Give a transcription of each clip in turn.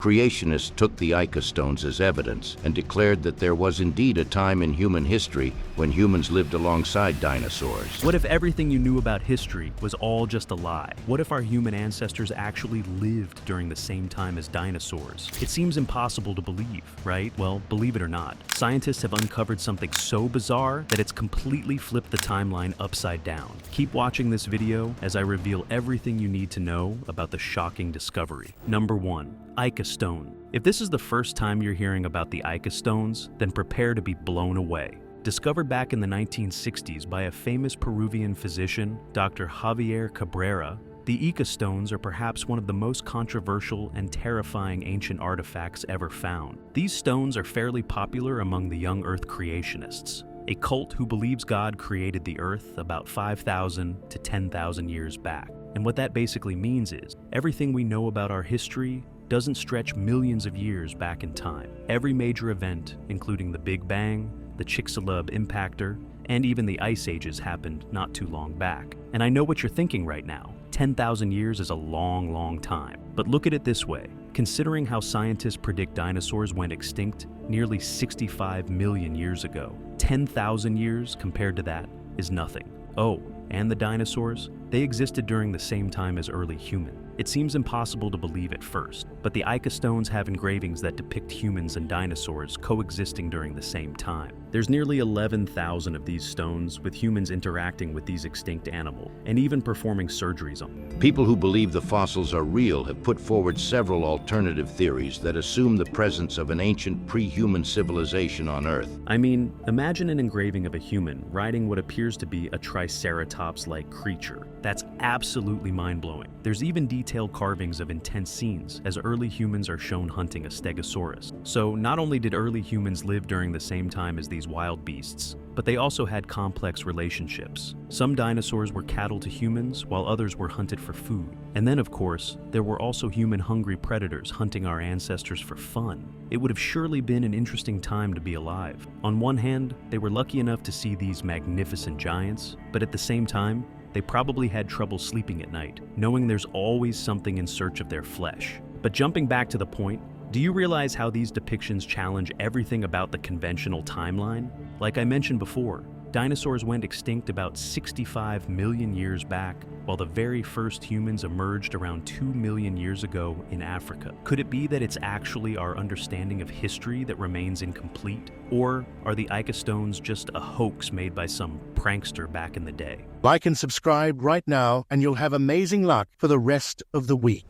Creationists took the Ica stones as evidence and declared that there was indeed a time in human history when humans lived alongside dinosaurs. What if everything you knew about history was all just a lie? What if our human ancestors actually lived during the same time as dinosaurs? It seems impossible to believe, right? Well, believe it or not, scientists have uncovered something so bizarre that it's completely flipped the timeline upside down. Keep watching this video as I reveal everything you need to know about the shocking discovery. Number 1. Ica stone. If this is the first time you're hearing about the Ica stones, then prepare to be blown away. Discovered back in the 1960s by a famous Peruvian physician, Dr. Javier Cabrera, the Ica stones are perhaps one of the most controversial and terrifying ancient artifacts ever found. These stones are fairly popular among the young Earth creationists, a cult who believes God created the Earth about 5,000 to 10,000 years back. And what that basically means is, everything we know about our history doesn't stretch millions of years back in time. Every major event, including the Big Bang, the Chicxulub impactor, and even the Ice Ages happened not too long back. And I know what you're thinking right now. 10,000 years is a long, long time. But look at it this way. Considering how scientists predict dinosaurs went extinct nearly 65 million years ago, 10,000 years compared to that is nothing. Oh, and the dinosaurs? They existed during the same time as early human. It seems impossible to believe at first, but the Ica stones have engravings that depict humans and dinosaurs coexisting during the same time. There's nearly 11,000 of these stones, with humans interacting with these extinct animals, and even performing surgeries on them. People who believe the fossils are real have put forward several alternative theories that assume the presence of an ancient pre-human civilization on Earth. I mean, imagine an engraving of a human riding what appears to be a triceratops-like creature. That's absolutely mind-blowing. There's even detailed carvings of intense scenes as early humans are shown hunting a stegosaurus. So not only did early humans live during the same time as these wild beasts, but they also had complex relationships. Some dinosaurs were cattle to humans, while others were hunted for food. And then, of course, there were also human-hungry predators hunting our ancestors for fun. It would have surely been an interesting time to be alive. On one hand, they were lucky enough to see these magnificent giants, but at the same time, they probably had trouble sleeping at night, knowing there's always something in search of their flesh. But jumping back to the point, do you realize how these depictions challenge everything about the conventional timeline? Like I mentioned before, dinosaurs went extinct about 65 million years back, while the very first humans emerged around 2 million years ago in Africa. Could it be that it's actually our understanding of history that remains incomplete? Or are the Ica stones just a hoax made by some prankster back in the day? Like and subscribe right now, and you'll have amazing luck for the rest of the week.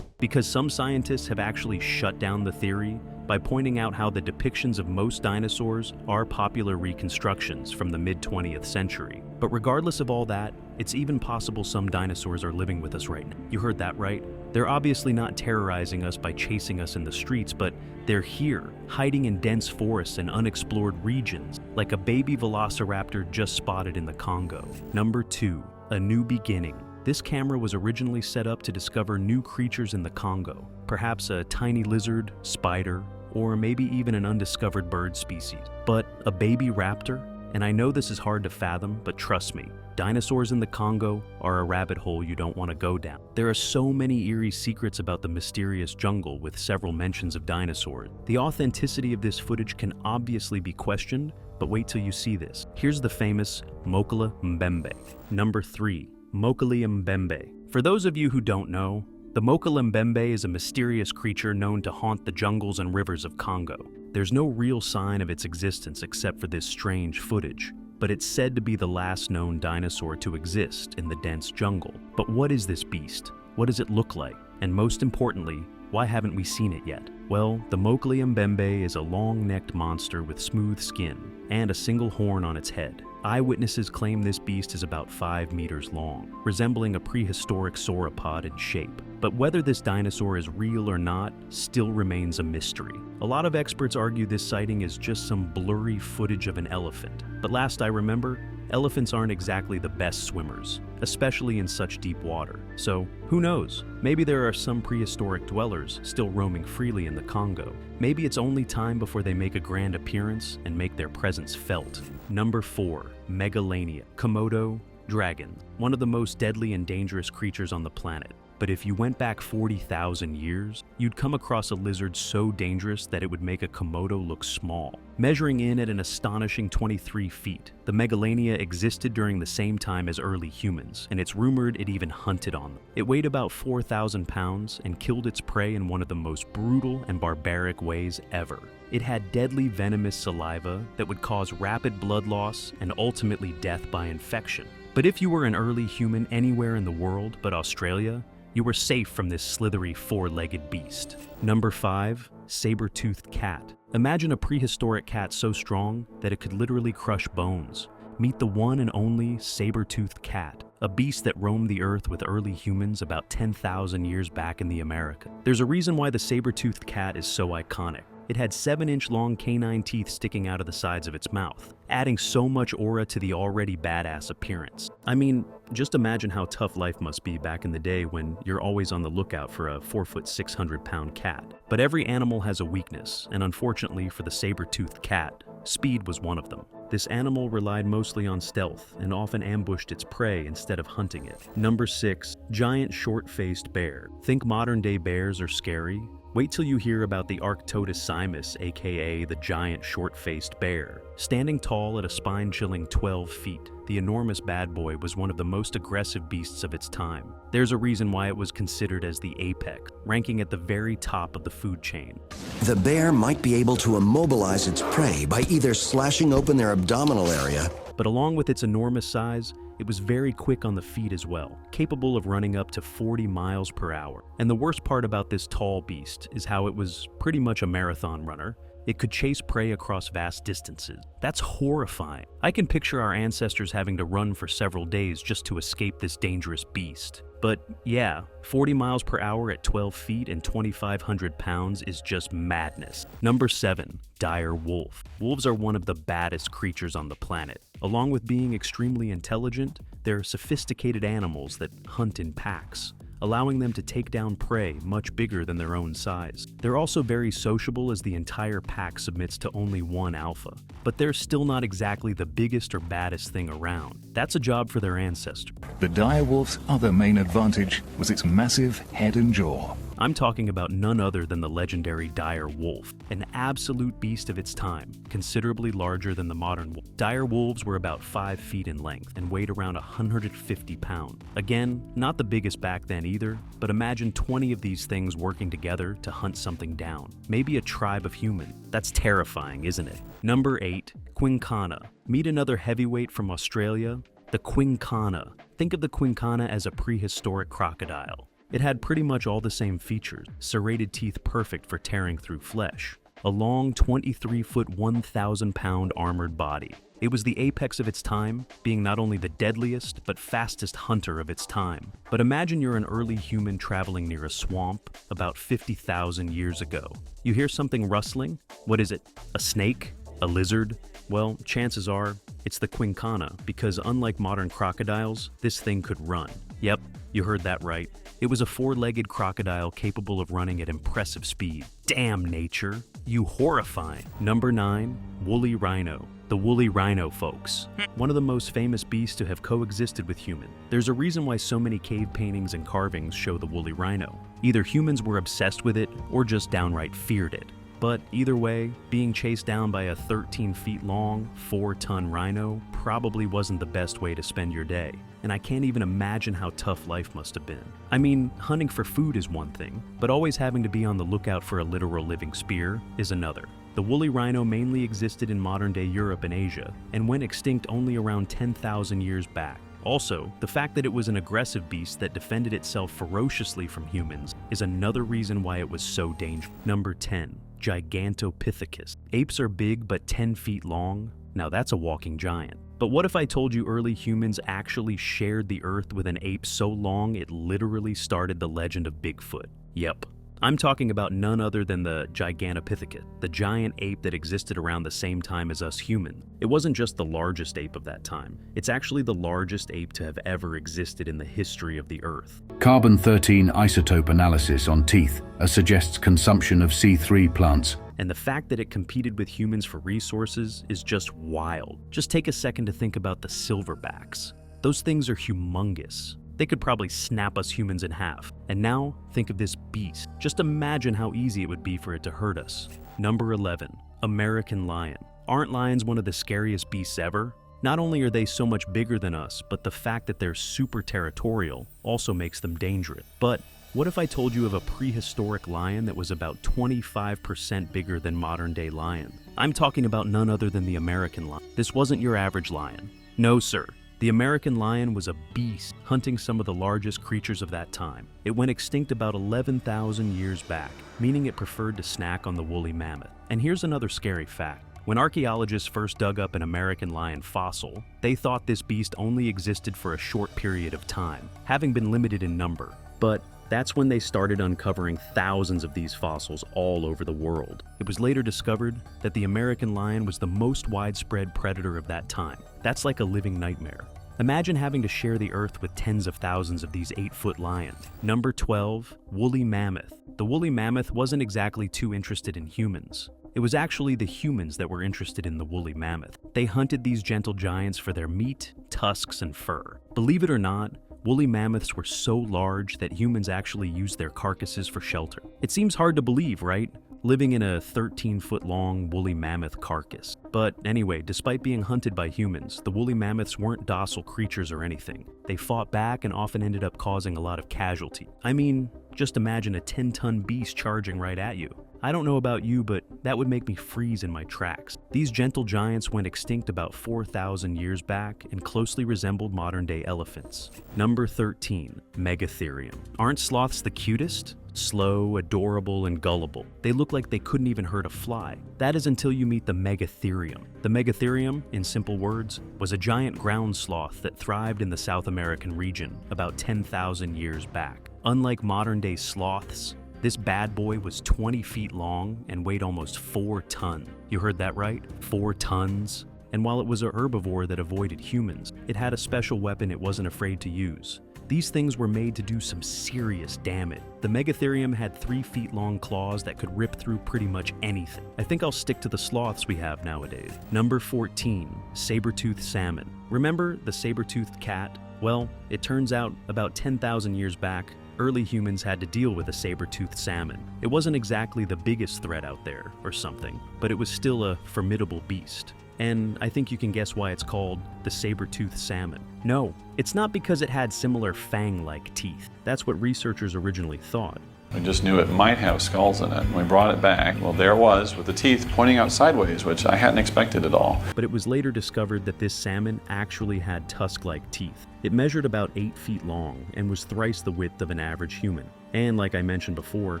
Because some scientists have actually shut down the theory by pointing out how the depictions of most dinosaurs are popular reconstructions from the mid-20th century. But regardless of all that, it's even possible some dinosaurs are living with us right now. You heard that right? They're obviously not terrorizing us by chasing us in the streets, but they're here, hiding in dense forests and unexplored regions, like a baby velociraptor just spotted in the Congo. Number 2, a new beginning. This camera was originally set up to discover new creatures in the Congo, perhaps a tiny lizard, spider, or maybe even an undiscovered bird species. But a baby raptor? And I know this is hard to fathom, but trust me, dinosaurs in the Congo are a rabbit hole you don't want to go down. There are so many eerie secrets about the mysterious jungle with several mentions of dinosaurs. The authenticity of this footage can obviously be questioned, but wait till you see this. Here's the famous Mokele Mbembe. Number 3. Mokele Mbembe. For those of you who don't know, the Mokele Mbembe is a mysterious creature known to haunt the jungles and rivers of Congo. There's no real sign of its existence except for this strange footage, but it's said to be the last known dinosaur to exist in the dense jungle. But what is this beast? What does it look like? And most importantly, why haven't we seen it yet? Well, the Mokele Mbembe is a long-necked monster with smooth skin and a single horn on its head. Eyewitnesses claim this beast is about 5 meters long, resembling a prehistoric sauropod in shape. But whether this dinosaur is real or not still remains a mystery. A lot of experts argue this sighting is just some blurry footage of an elephant. But last I remember, elephants aren't exactly the best swimmers, especially in such deep water. So, who knows? Maybe there are some prehistoric dwellers still roaming freely in the Congo. Maybe it's only time before they make a grand appearance and make their presence felt. Number 4. Megalania. Komodo Dragon. One of the most deadly and dangerous creatures on the planet. But But if you went back 40,000 years, you'd come across a lizard so dangerous that it would make a Komodo look small. Measuring in at an astonishing 23 feet, the Megalania existed during the same time as early humans, and it's rumored it even hunted on them. It weighed about 4,000 pounds and killed its prey in one of the most brutal and barbaric ways ever. It had deadly venomous saliva that would cause rapid blood loss and ultimately death by infection. But if you were an early human anywhere in the world but Australia, you were safe from this slithery four-legged beast. Number 5. Sabertooth Cat. Imagine a prehistoric cat so strong that it could literally crush bones. Meet the one and only Sabertooth Cat, a beast that roamed the earth with early humans about 10,000 years back in the America. There's a reason why the Sabertooth Cat is so iconic. It had 7-inch long canine teeth sticking out of the sides of its mouth, adding so much aura to the already badass appearance. I mean, just imagine how tough life must be back in the day when you're always on the lookout for a 4-foot 600-pound cat. But every animal has a weakness, and unfortunately for the saber-toothed cat, speed was one of them. This animal relied mostly on stealth and often ambushed its prey instead of hunting it. Number 6. Giant short-faced bear. Think modern-day bears are scary? Wait till you hear about the Arctodus, aka the giant short-faced bear. Standing tall at a spine-chilling 12 feet, the enormous bad boy was one of the most aggressive beasts of its time. There's a reason why it was considered as the apex, ranking at the very top of the food chain. The bear might be able to immobilize its prey by either slashing open their abdominal area. But along with its enormous size, it was very quick on the feet as well, capable of running up to 40 miles per hour. And the worst part about this tall beast is how it was pretty much a marathon runner. It could chase prey across vast distances. That's horrifying. I can picture our ancestors having to run for several days just to escape this dangerous beast. But yeah, 40 miles per hour at 12 feet and 2,500 pounds is just madness. Number 7. Dire wolf. Wolves are one of the baddest creatures on the planet. Along with being extremely intelligent, they're sophisticated animals that hunt in packs, allowing them to take down prey much bigger than their own size. They're also very sociable as the entire pack submits to only one alpha. But they're still not exactly the biggest or baddest thing around. That's a job for their ancestors. The dire wolf's other main advantage was its massive head and jaw. I'm talking about none other than the legendary dire wolf, an absolute beast of its time, considerably larger than the modern wolf. Dire wolves were about 5 feet in length and weighed around 150 pounds. Again, not the biggest back then either, but imagine 20 of these things working together to hunt something down. Maybe a tribe of humans. That's terrifying, isn't it? Number 8. Quinkana. Meet another heavyweight from Australia, the Quinkana. Think of the Quinkana as a prehistoric crocodile. It had pretty much all the same features, serrated teeth perfect for tearing through flesh, a long 23-foot, 1,000-pound armored body. It was the apex of its time, being not only the deadliest, but fastest hunter of its time. But imagine you're an early human traveling near a swamp about 50,000 years ago. You hear something rustling? What is it? A snake? A lizard? Well, chances are, it's the Quinkana, because unlike modern crocodiles, this thing could run. Yep, you heard that right. It was a 4-legged crocodile capable of running at impressive speed. Damn nature, you horrifying. Number 9. Woolly Rhino. The woolly rhino, folks. One of the most famous beasts to have coexisted with humans. There's a reason why so many cave paintings and carvings show the woolly rhino. Either humans were obsessed with it or just downright feared it. But either way, being chased down by a 13 feet long, 4-ton rhino probably wasn't the best way to spend your day. And I can't even imagine how tough life must have been. I mean, hunting for food is one thing, but always having to be on the lookout for a literal living spear is another. The woolly rhino mainly existed in modern-day Europe and Asia, and went extinct only around 10,000 years back. Also, the fact that it was an aggressive beast that defended itself ferociously from humans is another reason why it was so dangerous. Number 10. Gigantopithecus. Apes are big but 10 feet long. Now that's a walking giant. But what if I told you early humans actually shared the earth with an ape so long it literally started the legend of Bigfoot? Yep. I'm talking about none other than the Gigantopithecus, the giant ape that existed around the same time as us humans. It wasn't just the largest ape of that time. It's actually the largest ape to have ever existed in the history of the Earth. Carbon-13 isotope analysis on teeth suggests consumption of C3 plants. And the fact that it competed with humans for resources is just wild. Just take a second to think about the silverbacks. Those things are humongous. They could probably snap us humans in half. And now, think of this beast. Just imagine how easy it would be for it to hurt us. Number 11. American lion. Aren't lions one of the scariest beasts ever? Not only are they so much bigger than us, but the fact that they're super territorial also makes them dangerous. But what if I told you of a prehistoric lion that was about 25% bigger than modern-day lions? I'm talking about none other than the American lion. This wasn't your average lion. No, sir. The American lion was a beast, hunting some of the largest creatures of that time. It went extinct about 11,000 years back, meaning it preferred to snack on the woolly mammoth. And here's another scary fact. When archaeologists first dug up an American lion fossil, they thought this beast only existed for a short period of time, having been limited in number. But that's when they started uncovering thousands of these fossils all over the world. It was later discovered that the American lion was the most widespread predator of that time. That's like a living nightmare. Imagine having to share the earth with tens of thousands of these 8-foot lions. Number 12, woolly mammoth. The woolly mammoth wasn't exactly too interested in humans. It was actually the humans that were interested in the woolly mammoth. They hunted these gentle giants for their meat, tusks, and fur. Believe it or not, woolly mammoths were so large that humans actually used their carcasses for shelter. It seems hard to believe, right? Living in a 13-foot-long woolly mammoth carcass. But anyway, despite being hunted by humans, the woolly mammoths weren't docile creatures or anything. They fought back and often ended up causing a lot of casualty. I mean, just imagine a 10-ton beast charging right at you. I don't know about you, but that would make me freeze in my tracks. These gentle giants went extinct about 4,000 years back and closely resembled modern-day elephants. Number 13, Megatherium. Aren't sloths the cutest? Slow, adorable, and gullible. They look like they couldn't even hurt a fly. That is until you meet the Megatherium. The Megatherium, in simple words, was a giant ground sloth that thrived in the South American region about 10,000 years back. Unlike modern-day sloths, this bad boy was 20 feet long and weighed almost 4 tons. You heard that right? 4 tons. And while it was a herbivore that avoided humans, it had a special weapon it wasn't afraid to use. These things were made to do some serious damage. The Megatherium had 3 feet long claws that could rip through pretty much anything. I think I'll stick to the sloths we have nowadays. Number 14, Sabertooth Salmon. Remember the Sabertooth Cat? Well, it turns out about 10,000 years back, early humans had to deal with a saber-toothed salmon. It wasn't exactly the biggest threat out there or something, but it was still a formidable beast. And I think you can guess why it's called the saber-toothed salmon. No, it's not because it had similar fang-like teeth. That's what researchers originally thought. We just knew it might have skulls in it, and we brought it back. Well, there it was, with the teeth pointing out sideways, which I hadn't expected at all. But it was later discovered that this salmon actually had tusk-like teeth. It measured about 8 feet long and was thrice the width of an average human. And like I mentioned before,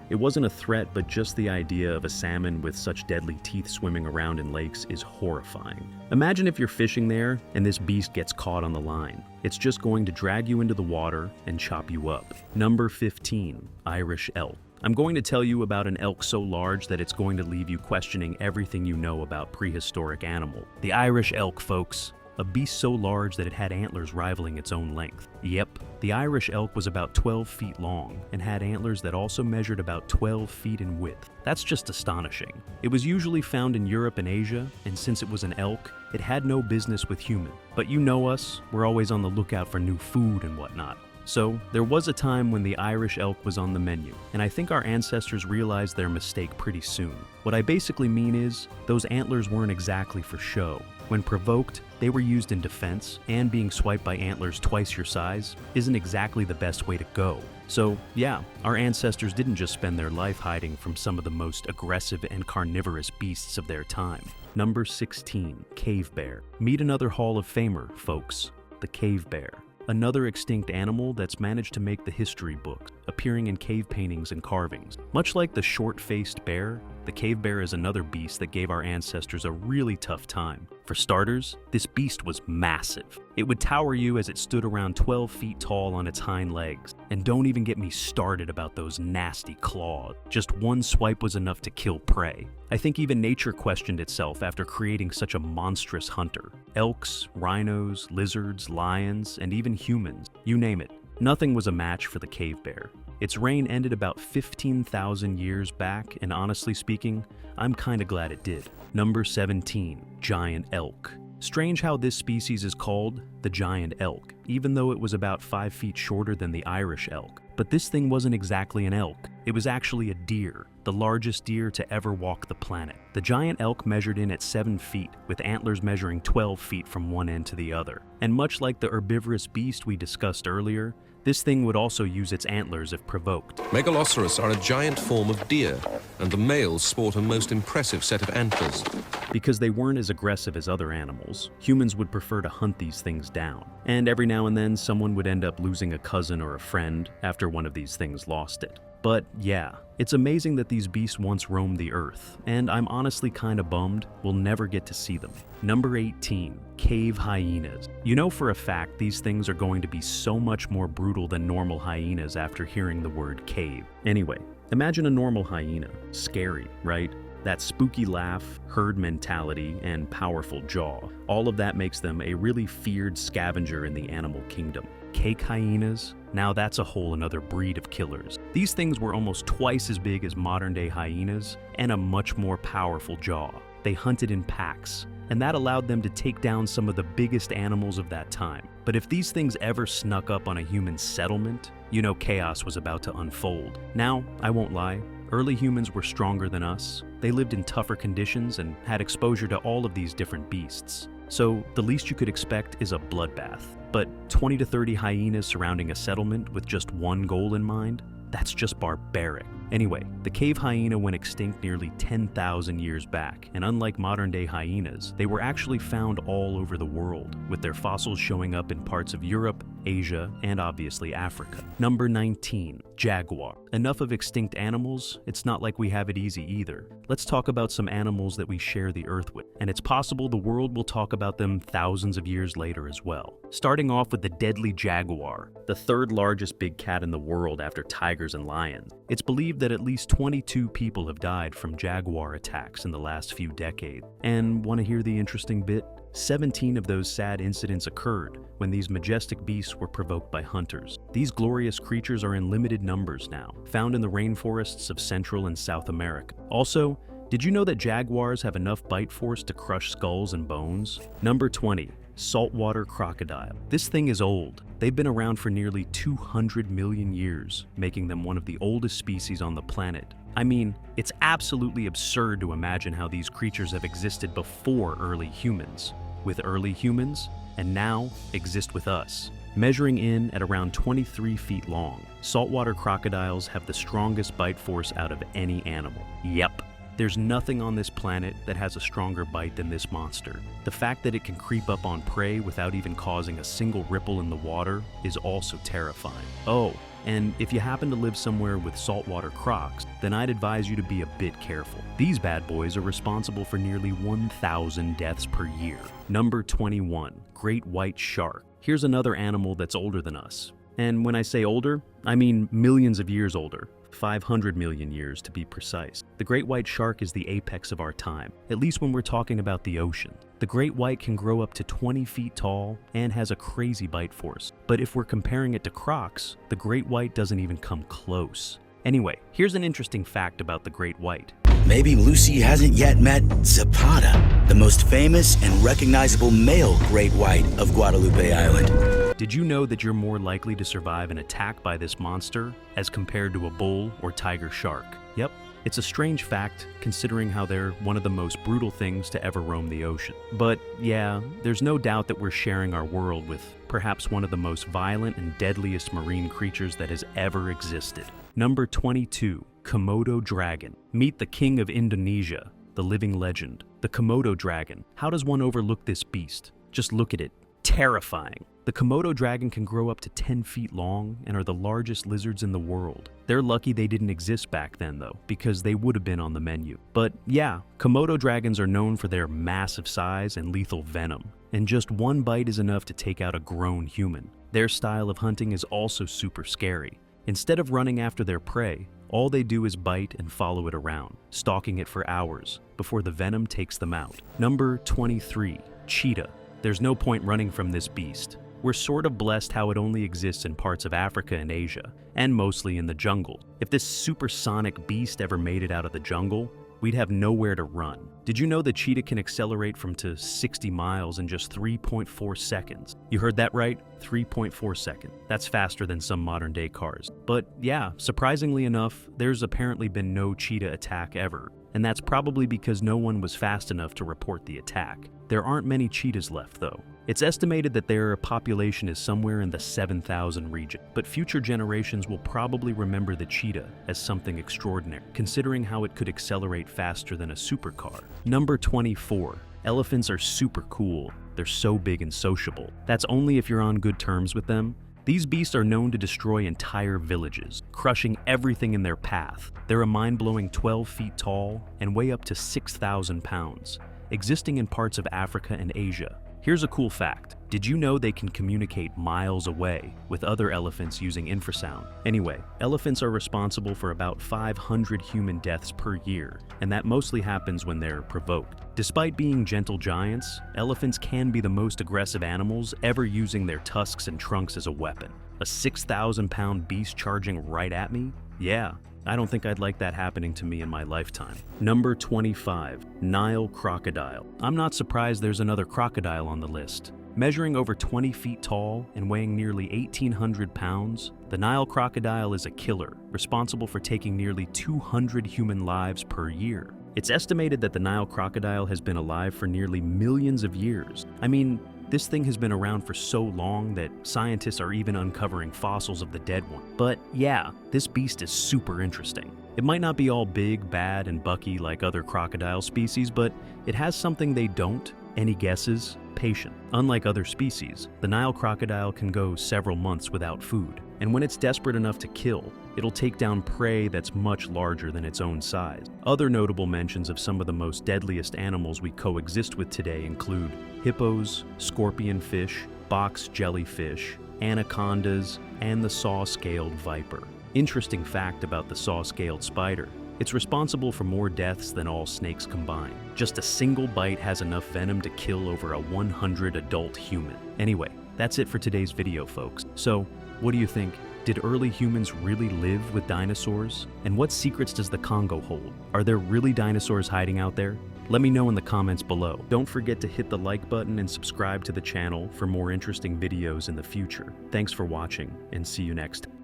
it wasn't a threat, but just the idea of a salmon with such deadly teeth swimming around in lakes is horrifying. Imagine if you're fishing there and this beast gets caught on the line. It's just going to drag you into the water and chop you up. Number 15, Irish elk. I'm going to tell you about an elk so large that it's going to leave you questioning everything you know about prehistoric animal. The Irish elk, folks. A beast so large that it had antlers rivaling its own length. Yep, the Irish elk was about 12 feet long and had antlers that also measured about 12 feet in width. That's just astonishing. It was usually found in Europe and Asia, and since it was an elk, it had no business with humans. But you know us, we're always on the lookout for new food and whatnot. So, there was a time when the Irish elk was on the menu, and I think our ancestors realized their mistake pretty soon. What I basically mean is, those antlers weren't exactly for show. When provoked, they were used in defense, and being swiped by antlers twice your size isn't exactly the best way to go. So, yeah, our ancestors didn't just spend their life hiding from some of the most aggressive and carnivorous beasts of their time. Number 16, cave bear. Meet another Hall of Famer, folks, the cave bear. Another extinct animal that's managed to make the history books, appearing in cave paintings and carvings. Much like the short-faced bear, the cave bear is another beast that gave our ancestors a really tough time. For starters, this beast was massive. It would tower you as it stood around 12 feet tall on its hind legs. And don't even get me started about those nasty claws. Just one swipe was enough to kill prey. I think even nature questioned itself after creating such a monstrous hunter. Elks, rhinos, lizards, lions, and even humans, you name it. Nothing was a match for the cave bear. Its reign ended about 15,000 years back, and honestly speaking, I'm kinda glad it did. Number 17, giant elk. Strange how this species is called the giant elk, even though it was about 5 feet shorter than the Irish elk. But this thing wasn't exactly an elk. It was actually a deer, the largest deer to ever walk the planet. The giant elk measured in at 7 feet, with antlers measuring 12 feet from one end to the other. And much like the herbivorous beast we discussed earlier, this thing would also use its antlers if provoked. Megaloceros are a giant form of deer, and the males sport a most impressive set of antlers. Because they weren't as aggressive as other animals, humans would prefer to hunt these things down. And every now and then, someone would end up losing a cousin or a friend after one of these things lost it. But yeah, it's amazing that these beasts once roamed the earth, and I'm honestly kinda bummed we'll never get to see them. Number 18, cave hyenas. You know for a fact these things are going to be so much more brutal than normal hyenas after hearing the word cave. Anyway, imagine a normal hyena. Scary, right? That spooky laugh, herd mentality, and powerful jaw. All of that makes them a really feared scavenger in the animal kingdom. Cake hyenas? Now that's a whole another breed of killers. These things were almost twice as big as modern-day hyenas and a much more powerful jaw. They hunted in packs, and that allowed them to take down some of the biggest animals of that time. But if these things ever snuck up on a human settlement, you know chaos was about to unfold. Now, I won't lie, early humans were stronger than us. They lived in tougher conditions and had exposure to all of these different beasts. So the least you could expect is a bloodbath. But 20 to 30 hyenas surrounding a settlement with just one goal in mind? That's just barbaric. Anyway, the cave hyena went extinct nearly 10,000 years back, and unlike modern-day hyenas, they were actually found all over the world, with their fossils showing up in parts of Europe, Asia, and obviously Africa. Number 19, jaguar. Enough of extinct animals, it's not like we have it easy either. Let's talk about some animals that we share the earth with, and it's possible the world will talk about them thousands of years later as well. Starting off with the deadly jaguar, the third largest big cat in the world after tigers and lions. It's believed that at least 22 people have died from jaguar attacks in the last few decades. And want to hear the interesting bit? 17 of those sad incidents occurred when these majestic beasts were provoked by hunters. These glorious creatures are in limited numbers now, found in the rainforests of Central and South America. Also, did you know that jaguars have enough bite force to crush skulls and bones? Number 20. Saltwater crocodile. This thing is old. They've been around for nearly 200 million years, making them one of the oldest species on the planet. I mean, it's absolutely absurd to imagine how these creatures have existed before early humans, with early humans, and now exist with us. Measuring in at around 23 feet long, saltwater crocodiles have the strongest bite force out of any animal. Yep. There's nothing on this planet that has a stronger bite than this monster. The fact that it can creep up on prey without even causing a single ripple in the water is also terrifying. Oh, and if you happen to live somewhere with saltwater crocs, then I'd advise you to be a bit careful. These bad boys are responsible for nearly 1,000 deaths per year. Number 21, great white shark. Here's another animal that's older than us. And when I say older, I mean millions of years older. 500 million years to be precise. The great white shark is the apex of our time, at least when we're talking about the ocean. The great white can grow up to 20 feet tall and has a crazy bite force. But if we're comparing it to crocs, the great white doesn't even come close. Anyway, here's an interesting fact about the great white. Maybe Lucy hasn't yet met Zapata, the most famous and recognizable male great white of Guadalupe Island. Did you know that you're more likely to survive an attack by this monster as compared to a bull or tiger shark? Yep, it's a strange fact considering how they're one of the most brutal things to ever roam the ocean. But yeah, there's no doubt that we're sharing our world with perhaps one of the most violent and deadliest marine creatures that has ever existed. Number 22, Komodo Dragon. Meet the king of Indonesia, the living legend, the Komodo Dragon. How does one overlook this beast? Just look at it. Terrifying. The Komodo dragon can grow up to 10 feet long and are the largest lizards in the world. They're lucky they didn't exist back then though, because they would have been on the menu. But yeah, Komodo dragons are known for their massive size and lethal venom, and just one bite is enough to take out a grown human. Their style of hunting is also super scary. Instead of running after their prey, all they do is bite and follow it around, stalking it for hours before the venom takes them out. Number 23, Cheetah. There's no point running from this beast. We're sort of blessed how it only exists in parts of Africa and Asia, and mostly in the jungle. If this supersonic beast ever made it out of the jungle, we'd have nowhere to run. Did you know the cheetah can accelerate from to 60 miles in just 3.4 seconds? You heard that right? 3.4 seconds. That's faster than some modern-day cars. But yeah, surprisingly enough, there's apparently been no cheetah attack ever. And that's probably because no one was fast enough to report the attack. There aren't many cheetahs left, though. It's estimated that their population is somewhere in the 7,000 region, but future generations will probably remember the cheetah as something extraordinary, considering how it could accelerate faster than a supercar. Number 24. Elephants are super cool. They're so big and sociable. That's only if you're on good terms with them. These beasts are known to destroy entire villages, crushing everything in their path. They're a mind-blowing 12 feet tall and weigh up to 6,000 pounds, existing in parts of Africa and Asia. Here's a cool fact. Did you know they can communicate miles away with other elephants using infrasound? Anyway, elephants are responsible for about 500 human deaths per year, and that mostly happens when they're provoked. Despite being gentle giants, elephants can be the most aggressive animals ever, using their tusks and trunks as a weapon. A 6,000-pound beast charging right at me? Yeah, I don't think I'd like that happening to me in my lifetime. Number 25. Nile Crocodile. I'm not surprised there's another crocodile on the list. Measuring over 20 feet tall and weighing nearly 1,800 pounds, the Nile Crocodile is a killer, responsible for taking nearly 200 human lives per year. It's estimated that the Nile Crocodile has been alive for nearly millions of years. I mean, this thing has been around for so long that scientists are even uncovering fossils of the dead one. But yeah, this beast is super interesting. It might not be all big, bad, and bucky like other crocodile species, but it has something they don't. Any guesses? Patient. Unlike other species, the Nile crocodile can go several months without food, and when it's desperate enough to kill, it'll take down prey that's much larger than its own size. Other notable mentions of some of the most deadliest animals we coexist with today include hippos, scorpion fish, box jellyfish, anacondas, and the saw-scaled viper. Interesting fact about the saw-scaled spider. It's responsible for more deaths than all snakes combined. Just a single bite has enough venom to kill over a 100 adult human. Anyway, that's it for today's video, folks. So, what do you think? Did early humans really live with dinosaurs? And what secrets does the Congo hold? Are there really dinosaurs hiding out there? Let me know in the comments below. Don't forget to hit the like button and subscribe to the channel for more interesting videos in the future. Thanks for watching, and see you next time.